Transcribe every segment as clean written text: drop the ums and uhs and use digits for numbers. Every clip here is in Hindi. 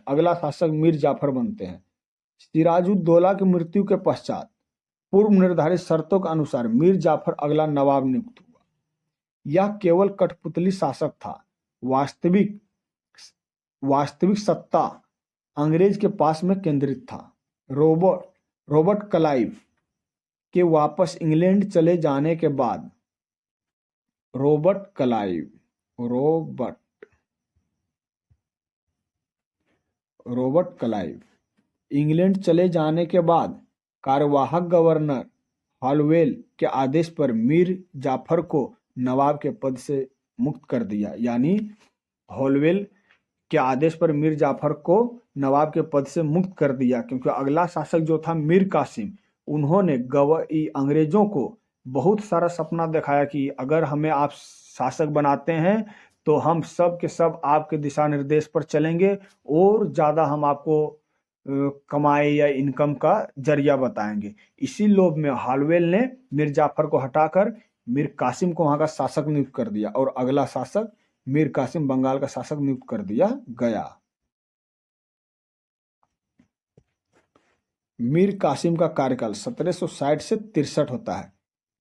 अगला शासक मीर जाफर बनते हैं। सिराजुद्दौला की मृत्यु के पश्चात पूर्व निर्धारित शर्तों के अनुसार मीर जाफर अगला नवाब नियुक्त हुआ। यह केवल कठपुतली शासक था। वास्तविक सत्ता अंग्रेज के पास में केंद्रित था। रॉबर्ट क्लाइव के वापस इंग्लैंड चले जाने के बाद रॉबर्ट क्लाइव इंग्लैंड चले जाने के बाद कार्यवाहक गवर्नर हॉलवेल के आदेश पर मीर जाफर को नवाब के पद से मुक्त कर दिया। यानी हॉलवेल के आदेश पर मीर जाफर को नवाब के पद से मुक्त कर दिया, क्योंकि अगला शासक जो था मीर कासिम, उन्होंने अंग्रेजों को बहुत सारा सपना दिखाया कि अगर हमें आप शासक बनाते हैं तो हम सब के सब आपके दिशा निर्देश पर चलेंगे और ज़्यादा हम आपको कमाई या इनकम का जरिया बताएंगे। इसी लोभ में हॉलवेल ने मीर जाफर को हटाकर मीर कासिम को वहां का शासक नियुक्त कर दिया और अगला शासक मीर कासिम बंगाल का शासक नियुक्त कर दिया गया। मीर कासिम का कार्यकाल 1760 से 63 होता है।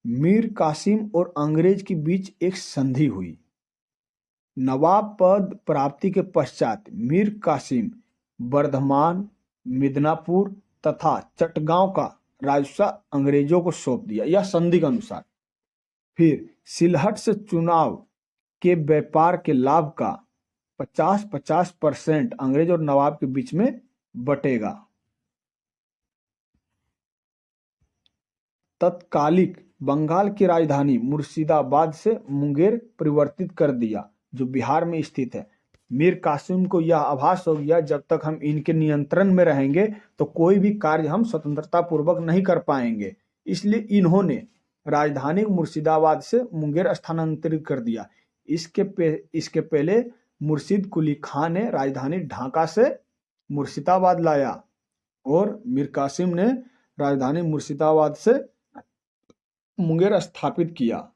मीर कासिम और अंग्रेज के बीच एक संधि हुई। नवाब पद प्राप्ति के पश्चात मीर कासिम बर्धमान, मिदनापुर तथा चटगांव का राजस्व अंग्रेजों को सौंप दिया, यह संधि के अनुसार। फिर सिलहट से चुनाव के व्यापार के लाभ का 50-50% अंग्रेज और नवाब के बीच में बटेगा। तत्कालिक बंगाल की राजधानी मुर्शिदाबाद से मुंगेर परिवर्तित कर दिया, जो बिहार में स्थित है। मीर कासिम को यह आभास हो गया जब तक हम इनके नियंत्रण में रहेंगे तो कोई भी कार्य हम स्वतंत्रता पूर्वक नहीं कर पाएंगे, इसलिए इन्होंने राजधानी मुर्शिदाबाद से मुंगेर स्थानांतरित कर दिया। इसके पहले मुर्शिद कुली खान ने राजधानी ढाका से मुर्शिदाबाद लाया और मीर कासिम ने राजधानी मुर्शिदाबाद से मुंगेर स्थापित किया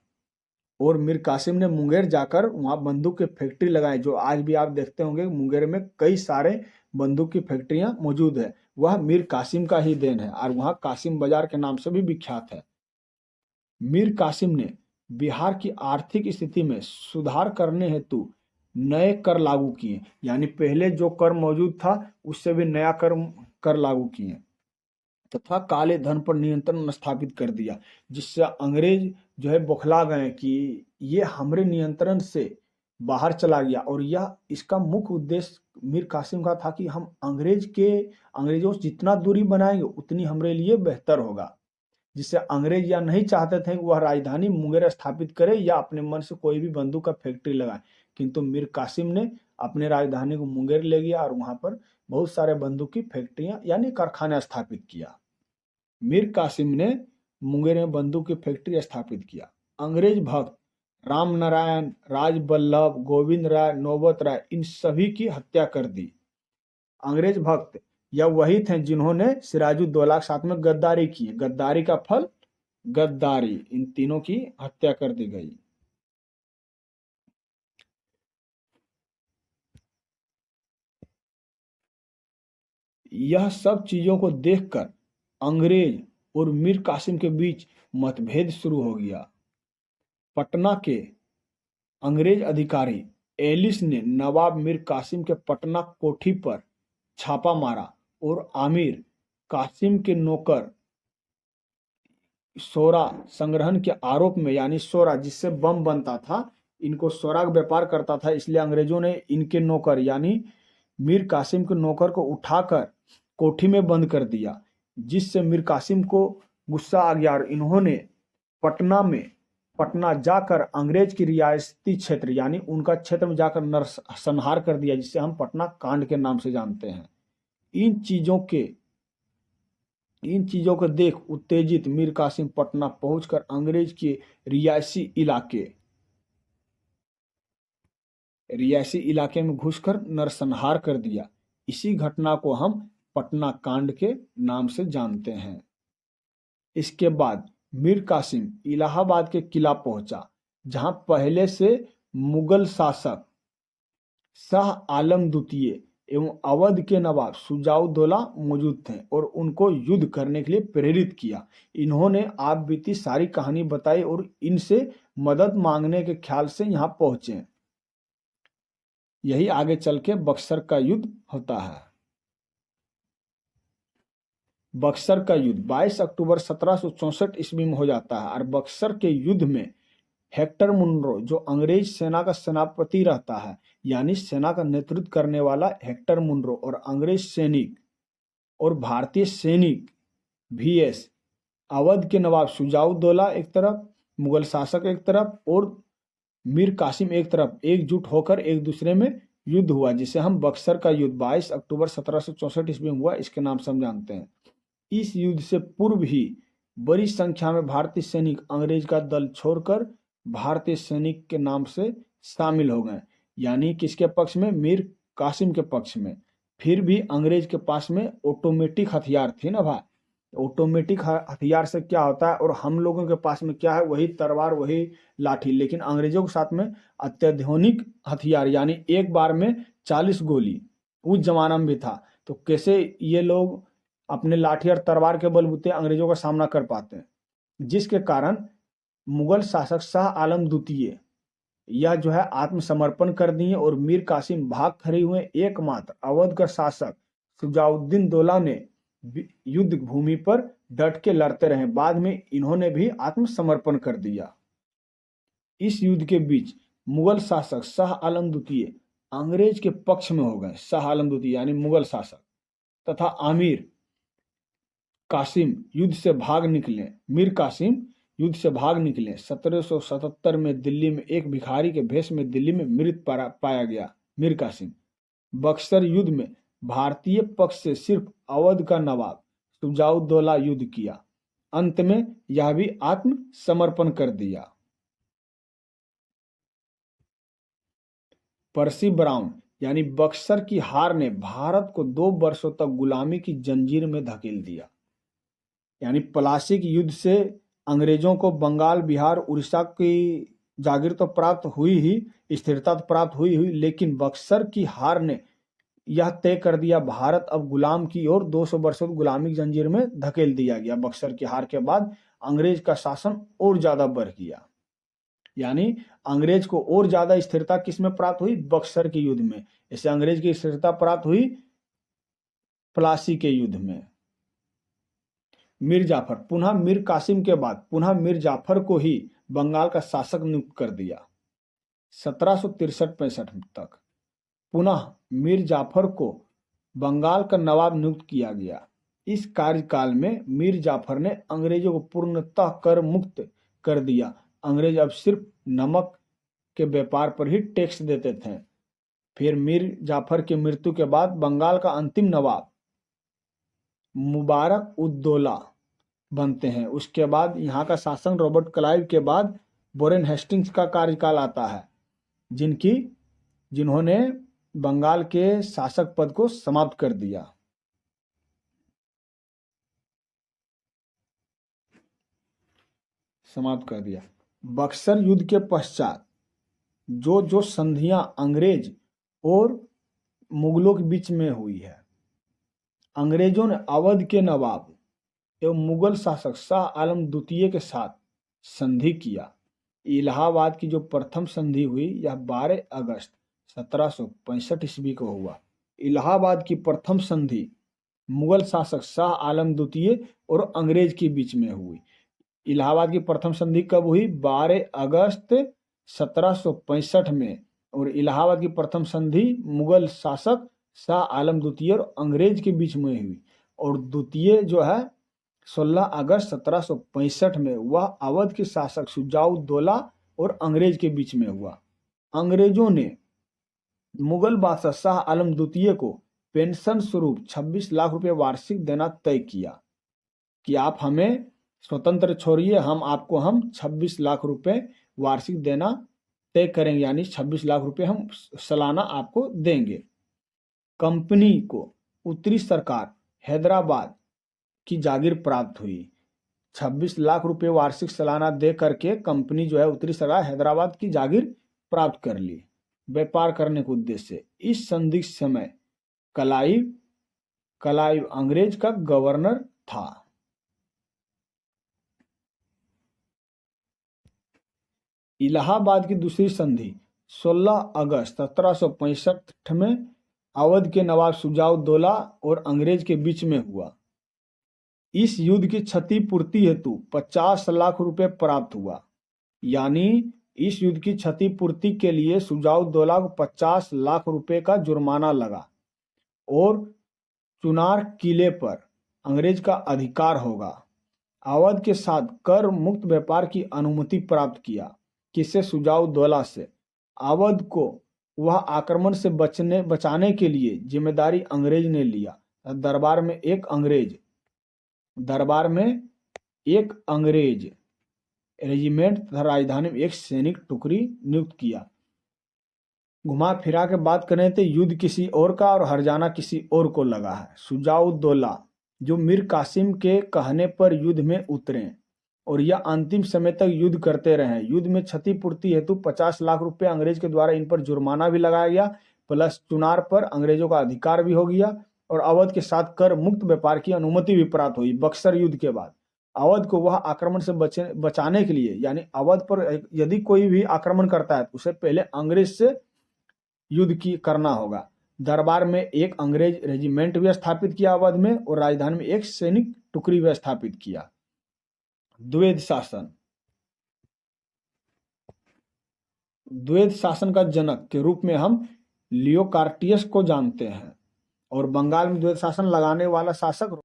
और मीर कासिम ने मुंगेर जाकर वहाँ बंदूक की फैक्ट्री लगाई, जो आज भी आप देखते होंगे मुंगेर में कई सारे बंदूक की फैक्ट्रियां मौजूद है। वह मीर कासिम का ही देन है और वहाँ कासिम बाजार के नाम से भी विख्यात है। मीर कासिम ने बिहार की आर्थिक स्थिति में सुधार करने हेतु नए कर लागू किए, यानी पहले जो कर मौजूद था उससे भी नया कर लागू किए तथा काले धन पर नियंत्रण स्थापित कर दिया, जिससे अंग्रेज जो है बौखला गए कि ये हमारे नियंत्रण से बाहर चला गया। और यह इसका मुख्य उद्देश्य मीर कासिम का था कि हम अंग्रेजों से जितना दूरी बनाएंगे उतनी हमारे लिए बेहतर होगा, जिससे अंग्रेज या नहीं चाहते थे कि वह राजधानी मुंगेर स्थापित करे या अपने मन से कोई भी बंदूक का फैक्ट्री लगाए, किंतु मीर कासिम ने अपने राजधानी को मुंगेर ले गया और वहां पर बहुत सारे बंदूक की फैक्ट्रियां यानी कारखाना स्थापित किया। मीर कासिम ने मुंगेर में बंदूक की फैक्ट्री स्थापित किया। अंग्रेज भक्त राम नारायण, राज बल्लभ, गोविंद राय, नौबत राय, इन सभी की हत्या कर दी। अंग्रेज भक्त यह वही थे जिन्होंने सिराजुद्दौला के साथ में गद्दारी की। गद्दारी का फल गद्दारी, इन तीनों की हत्या कर दी गई। यह सब चीजों को देखकर अंग्रेज और मीर कासिम के बीच मतभेद शुरू हो गया। पटना के अंग्रेज अधिकारी एलिस ने नवाब मीर कासिम के पटना कोठी पर छापा मारा और आमिर कासिम के नौकर सोरा संग्रहण के आरोप में, यानी सोरा जिससे बम बनता था, इनको सोरा का व्यापार करता था, इसलिए अंग्रेजों ने इनके नौकर यानी मीर कासिम के नौकर को उठाकर कोठी में बंद कर दिया, जिससे मीर कासिम को गुस्सा आ गया और इन्होंने पटना जाकर अंग्रेज की रियासती क्षेत्र यानी उनका क्षेत्र में जाकर नरसंहार कर दिया, जिसे हम पटना कांड के नाम से जानते हैं। इन चीजों को देख उत्तेजित मीर कासिम पटना पहुंचकर अंग्रेज के रियासी इलाके में घुसकर नरसंहार कर दिया। इसी घटना को हम पटना कांड के नाम से जानते हैं। इसके बाद मीर कासिम इलाहाबाद के किला पहुंचा, जहां पहले से मुगल शासक शाह आलम द्वितीय एवं अवध के नवाब शुजाउद्दौला मौजूद थे और उनको युद्ध करने के लिए प्रेरित किया। इन्होंने आप बीती सारी कहानी बताई और इनसे मदद मांगने के ख्याल से यहाँ पहुंचे। यही आगे चल के बक्सर का युद्ध होता है। बक्सर का युद्ध 22 अक्टूबर 1764 ईस्वी में हो जाता है और बक्सर के युद्ध में हेक्टर मुनरो जो अंग्रेज सेना का सेनापति रहता है, यानी सेना का नेतृत्व करने वाला हेक्टर मुनरो और अंग्रेज सैनिक और भारतीय सैनिक VS अवध के नवाब शुजाउद्दौला एक तरफ, मुगल शासक एक तरफ और मीर कासिम एक तरफ एकजुट होकर एक दूसरे में युद्ध हुआ, जिसे हम बक्सर का युद्ध 22 अक्टूबर 1764 ईस्वी में हुआ, इसके नाम से हम जानते हैं। इस युद्ध से पूर्व ही बड़ी संख्या में भारतीय सैनिक अंग्रेज का दल छोड़कर भारतीय सैनिक के नाम से शामिल हो गए, यानी किसके पक्ष में? मीर कासिम के पक्ष में। फिर भी अंग्रेज के पास में ऑटोमेटिक हथियार थे ना भाई। ऑटोमेटिक हथियार से क्या होता है, और हम लोगों के पास में क्या है? वही तलवार, वही लाठी, लेकिन अंग्रेजों के साथ में अत्याधुनिक हथियार, यानी एक बार में 40 गोली उस जमाना में भी था। तो कैसे ये लोग अपने लाठी और तलवार के बलबूते अंग्रेजों का सामना कर पाते हैं? जिसके कारण मुगल शासक शाह आलम द्वितीय यह जो है आत्मसमर्पण कर दिए और मीर कासिम भाग खड़े हुए। एकमात्र अवध का शासक शुजाउद्दीन दौला ने युद्ध भूमि पर डट के लड़ते रहे। बाद में इन्होंने भी आत्मसमर्पण कर दिया। इस युद्ध के बीच मुगल शासक शाह आलम द्वितीय अंग्रेज के पक्ष में हो गए। शाह आलम द्वितीय यानी मुगल शासक तथा आमिर कासिम युद्ध से भाग निकले। मीर कासिम युद्ध से भाग निकले। 1777 में दिल्ली में एक भिखारी के भेष में दिल्ली में मृत पाया गया मीर कासिम। बक्सर युद्ध में भारतीय पक्ष से सिर्फ अवध का नवाब शुजाउद्दौला युद्ध किया। अंत में यह भी आत्मसमर्पण कर दिया। पर्सी ब्राउन यानी बक्सर की हार ने भारत को 2 वर्षों तक गुलामी की जंजीर में धकेल दिया। यानी प्लासी के युद्ध से अंग्रेजों को बंगाल, बिहार, उड़ीसा की जागीर तो प्राप्त हुई ही, स्थिरता तो प्राप्त हुई, लेकिन बक्सर की हार ने यह तय कर दिया भारत अब गुलाम की ओर 200 वर्षों की गुलामी की जंजीर में धकेल दिया गया। बक्सर की हार के बाद अंग्रेज का शासन और ज्यादा बढ़ गया। यानी अंग्रेज को और ज्यादा स्थिरता किसमें प्राप्त हुई? बक्सर के युद्ध में। इससे अंग्रेज की स्थिरता प्राप्त हुई प्लासी के युद्ध में। मीर जाफर पुनः मीर कासिम के बाद पुनः मीर जाफर को ही बंगाल का शासक नियुक्त कर दिया। 1763-65 तक पुनः मीर जाफर को बंगाल का नवाब नियुक्त किया गया। इस कार्यकाल में मीर जाफर ने अंग्रेजों को पूर्णतः कर मुक्त कर दिया। अंग्रेज अब सिर्फ नमक के व्यापार पर ही टैक्स देते थे। फिर मीर जाफर की मृत्यु के बाद बंगाल का अंतिम नवाब मुबारक उद्दौला बनते हैं। उसके बाद यहाँ का शासन रॉबर्ट क्लाइव के बाद वॉरेन हेस्टिंग्स का कार्यकाल आता है, जिन्होंने बंगाल के शासक पद को समाप्त कर दिया। बक्सर युद्ध के पश्चात जो संधियां अंग्रेज और मुगलों के बीच में हुई है, अंग्रेजों ने अवध के नवाब एवं मुगल शासक शाह आलम द्वितीय के साथ संधि किया। इलाहाबाद की जो प्रथम संधि हुई यह 12 अगस्त 1765 ईस्वी को हुआ। इलाहाबाद की प्रथम संधि मुगल शासक शाह आलम द्वितीय और अंग्रेज के बीच में हुई। इलाहाबाद की प्रथम संधि कब हुई? 12 अगस्त 1765 में। और इलाहाबाद की प्रथम संधि मुगल शासक शाह आलम द्वितीय और अंग्रेज के बीच में हुई। और द्वितीय जो है 16 अगस्त 1765 में वह अवध के शासक शुजाउद्दौला और अंग्रेज के बीच में हुआ। अंग्रेजों ने मुगल बादशाह शाह आलम द्वितीय को पेंशन स्वरूप 26 लाख रुपए वार्षिक देना तय किया कि आप हमें स्वतंत्र छोड़िए, हम 26 लाख रुपए वार्षिक देना तय करेंगे, यानी 26 लाख रुपए हम सालाना आपको देंगे। कंपनी को उत्तरी सरकार हैदराबाद की जागीर प्राप्त हुई। 26 लाख रुपए वार्षिक सालाना दे करके कंपनी जो है उत्तरी सरकार हैदराबाद की जागीर प्राप्त कर ली व्यापार करने के उद्देश्य से। इस संधि समय क्लाइव अंग्रेज का गवर्नर था। इलाहाबाद की दूसरी संधि 16 अगस्त 1765 में अवध के नवाब शुजाउद्दौला और अंग्रेज के बीच में हुआ। इस युद्ध की क्षतिपूर्ति हेतु 50 लाख रुपए प्राप्त हुआ। यानी इस युद्ध की क्षतिपूर्ति के लिए शुजाउद्दौला को 50 लाख रुपए का जुर्माना लगा और चुनार किले पर अंग्रेज का अधिकार होगा। अवध के साथ कर मुक्त व्यापार की अनुमति प्राप्त किया। किससे? शुजाउद्दौला से। अवध को वह आक्रमण से बचाने के लिए जिम्मेदारी अंग्रेज ने लिया। दरबार में एक अंग्रेज रेजिमेंट तथा राजधानी में एक सैनिक टुकड़ी नियुक्त किया। घुमा फिरा के बात करें तो युद्ध किसी और का और हरजाना किसी और को लगा है। शुजाउद्दौला जो मीर कासिम के कहने पर युद्ध में उतरे और यह अंतिम समय तक युद्ध करते रहे। युद्ध में क्षतिपूर्ति हेतु 50 लाख रुपए अंग्रेज के द्वारा इन पर जुर्माना भी लगाया गया, प्लस चुनार पर अंग्रेजों का अधिकार भी हो गया और अवध के साथ कर मुक्त व्यापार की अनुमति भी प्राप्त हुई। बक्सर युद्ध के बाद अवध को वह आक्रमण से बचाने के लिए, यानी अवध पर यदि कोई भी आक्रमण करता है तो उसे पहले अंग्रेज से युद्ध की करना होगा। दरबार में एक अंग्रेज रेजिमेंट भी स्थापित किया अवध में और राजधानी में एक सैनिक टुकड़ी भी स्थापित किया। द्वैध शासन का जनक के रूप में हम लियोकार्टियस को जानते हैं और बंगाल में द्वैध शासन लगाने वाला शासक